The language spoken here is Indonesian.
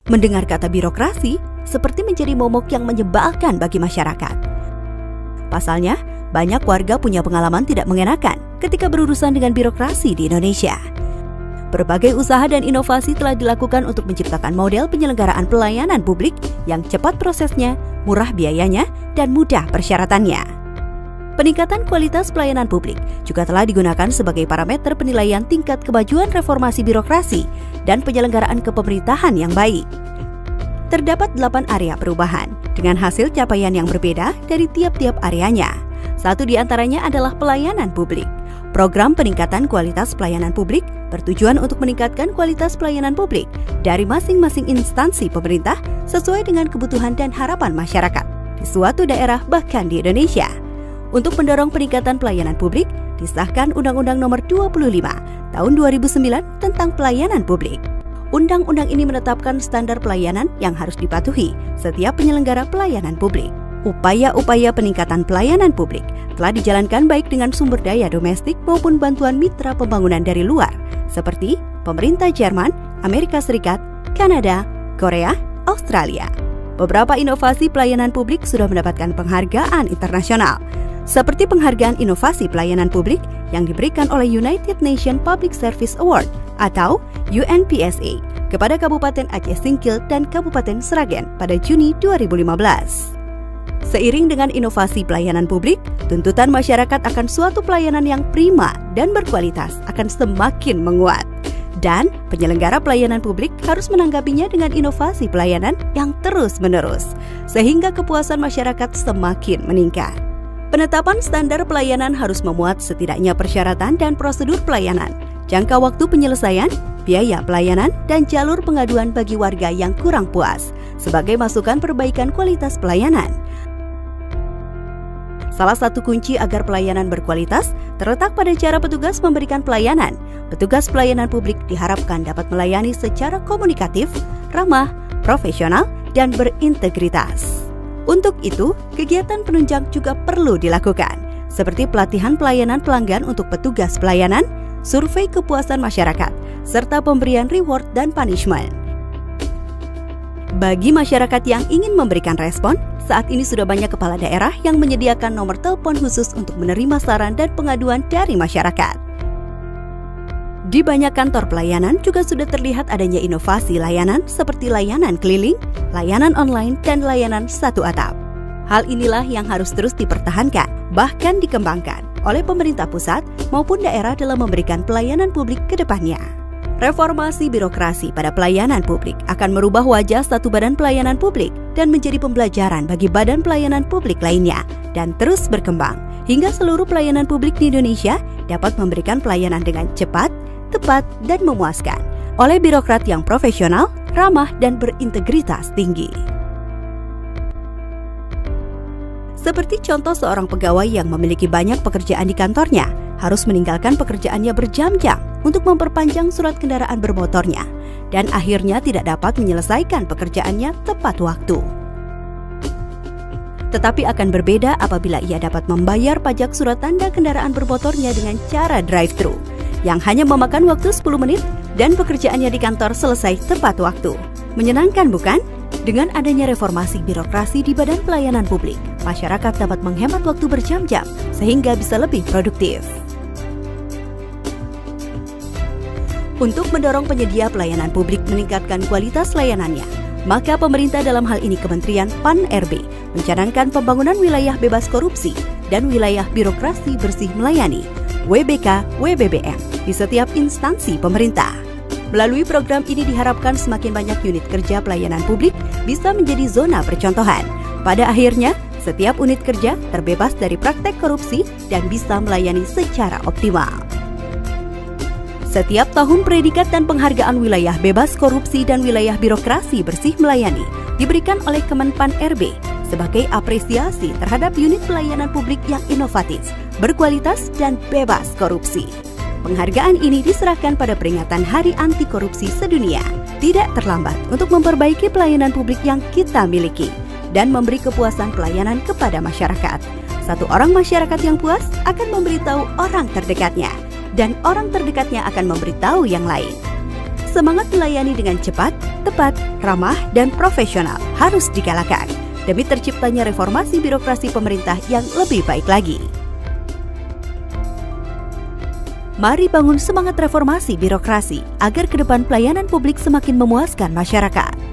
Mendengar kata birokrasi seperti menjadi momok yang menyebalkan bagi masyarakat. Pasalnya, banyak warga punya pengalaman tidak mengenakan ketika berurusan dengan birokrasi di Indonesia. Berbagai usaha dan inovasi telah dilakukan untuk menciptakan model penyelenggaraan pelayanan publik yang cepat prosesnya, murah biayanya, dan mudah persyaratannya. Peningkatan kualitas pelayanan publik juga telah digunakan sebagai parameter penilaian tingkat kemajuan reformasi birokrasi dan penyelenggaraan kepemerintahan yang baik. Terdapat 8 area perubahan dengan hasil capaian yang berbeda dari tiap-tiap areanya. Satu di antaranya adalah pelayanan publik. Program peningkatan kualitas pelayanan publik bertujuan untuk meningkatkan kualitas pelayanan publik dari masing-masing instansi pemerintah sesuai dengan kebutuhan dan harapan masyarakat di suatu daerah bahkan di Indonesia. Untuk mendorong peningkatan pelayanan publik, disahkan Undang-Undang Nomor 25 Tahun 2009 tentang Pelayanan Publik. Undang-undang ini menetapkan standar pelayanan yang harus dipatuhi setiap penyelenggara pelayanan publik. Upaya-upaya peningkatan pelayanan publik telah dijalankan baik dengan sumber daya domestik maupun bantuan mitra pembangunan dari luar, seperti pemerintah Jerman, Amerika Serikat, Kanada, Korea, Australia. Beberapa inovasi pelayanan publik sudah mendapatkan penghargaan internasional, seperti penghargaan inovasi pelayanan publik yang diberikan oleh United Nations Public Service Award atau UNPSA kepada Kabupaten Aceh Singkil dan Kabupaten Sragen pada Juni 2015. Seiring dengan inovasi pelayanan publik, tuntutan masyarakat akan suatu pelayanan yang prima dan berkualitas akan semakin menguat. Dan penyelenggara pelayanan publik harus menanggapinya dengan inovasi pelayanan yang terus-menerus, sehingga kepuasan masyarakat semakin meningkat. Penetapan standar pelayanan harus memuat setidaknya persyaratan dan prosedur pelayanan, jangka waktu penyelesaian, biaya pelayanan, dan jalur pengaduan bagi warga yang kurang puas, sebagai masukan perbaikan kualitas pelayanan. Salah satu kunci agar pelayanan berkualitas terletak pada cara petugas memberikan pelayanan. Petugas pelayanan publik diharapkan dapat melayani secara komunikatif, ramah, profesional, dan berintegritas. Untuk itu, kegiatan penunjang juga perlu dilakukan, seperti pelatihan pelayanan pelanggan untuk petugas pelayanan, survei kepuasan masyarakat, serta pemberian reward dan punishment. Bagi masyarakat yang ingin memberikan respon, saat ini sudah banyak kepala daerah yang menyediakan nomor telepon khusus untuk menerima saran dan pengaduan dari masyarakat. Di banyak kantor pelayanan juga sudah terlihat adanya inovasi layanan seperti layanan keliling, layanan online, dan layanan satu atap. Hal inilah yang harus terus dipertahankan, bahkan dikembangkan oleh pemerintah pusat maupun daerah dalam memberikan pelayanan publik ke depannya. Reformasi birokrasi pada pelayanan publik akan merubah wajah satu badan pelayanan publik dan menjadi pembelajaran bagi badan pelayanan publik lainnya dan terus berkembang hingga seluruh pelayanan publik di Indonesia dapat memberikan pelayanan dengan cepat, tepat, dan memuaskan oleh birokrat yang profesional, ramah, dan berintegritas tinggi. Seperti contoh seorang pegawai yang memiliki banyak pekerjaan di kantornya, harus meninggalkan pekerjaannya berjam-jam untuk memperpanjang surat kendaraan bermotornya, dan akhirnya tidak dapat menyelesaikan pekerjaannya tepat waktu. Tetapi akan berbeda apabila ia dapat membayar pajak surat tanda kendaraan bermotornya dengan cara drive-thru, yang hanya memakan waktu 10 menit dan pekerjaannya di kantor selesai tepat waktu. Menyenangkan bukan? Dengan adanya reformasi birokrasi di badan pelayanan publik, masyarakat dapat menghemat waktu berjam-jam sehingga bisa lebih produktif. Untuk mendorong penyedia pelayanan publik meningkatkan kualitas layanannya, maka pemerintah dalam hal ini Kementerian PAN-RB mencanangkan pembangunan wilayah bebas korupsi dan wilayah birokrasi bersih melayani (WBK/WBBM) di setiap instansi pemerintah. Melalui program ini diharapkan semakin banyak unit kerja pelayanan publik bisa menjadi zona percontohan. Pada akhirnya, setiap unit kerja terbebas dari praktek korupsi dan bisa melayani secara optimal. Setiap tahun predikat dan penghargaan wilayah bebas korupsi dan wilayah birokrasi bersih melayani diberikan oleh Kemenpan RB sebagai apresiasi terhadap unit pelayanan publik yang inovatif, berkualitas, dan bebas korupsi. Penghargaan ini diserahkan pada peringatan Hari Anti Korupsi Sedunia. Tidak terlambat untuk memperbaiki pelayanan publik yang kita miliki dan memberi kepuasan pelayanan kepada masyarakat. Satu orang masyarakat yang puas akan memberitahu orang terdekatnya, dan orang terdekatnya akan memberitahu yang lain. Semangat melayani dengan cepat, tepat, ramah, dan profesional harus digalakan demi terciptanya reformasi birokrasi pemerintah yang lebih baik lagi. Mari bangun semangat reformasi birokrasi agar ke depan pelayanan publik semakin memuaskan masyarakat.